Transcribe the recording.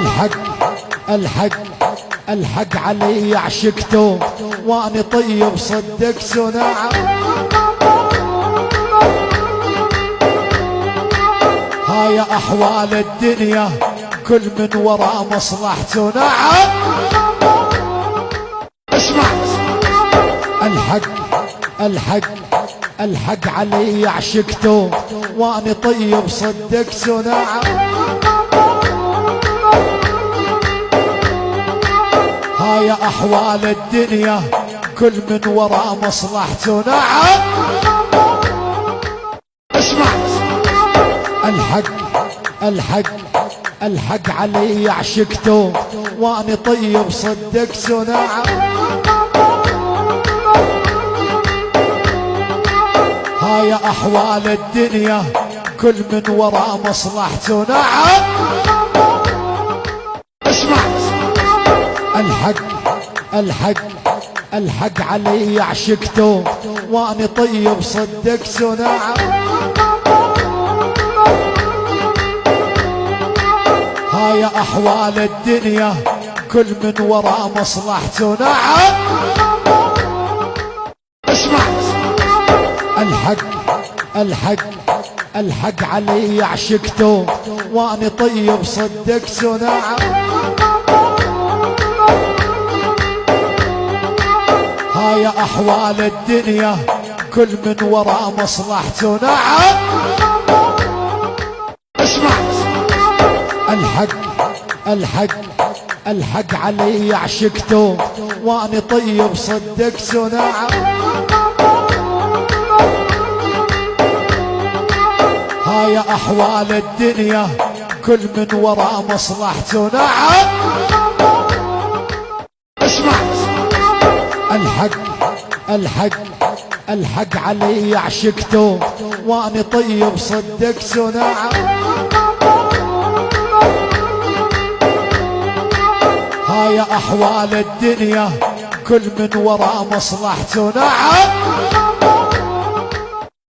الحق الحق الحق علي عشقته واني طيب صدقت نعم. هاي احوال الدنيا كل من وراء مصلحته نعم. اسمع الحق الحق الحق علي عشقته واني طيب صدقت نعم. هاي احوال الدنيا كل من وراء مصلحته نعم. اسمع الحق الحق الحق علي عشقته واني طيب صدقت نعم. هاي احوال الدنيا كل من وراء مصلحته نعم. اسمع الحق الحق الحق علي عشقته واني طيب صدقت نعم. هاي احوال الدنيا كل من وراء مصلحته نعم. اسمع الحق الحق الحق علي عشقته واني طيب صدقت نعم. هاي احوال الدنيا كل من وراء مصلحته نعم. اسمع الحق الحق الحق علي عشقته واني طيب صدقت نعم. هاي احوال الدنيا كل من وراء مصلحته نعم. اسمع الحق الحق الحق علي عشقته واني طيب صدقت نعم. هاي احوال الدنيا كل من وراء مصلحته نعم.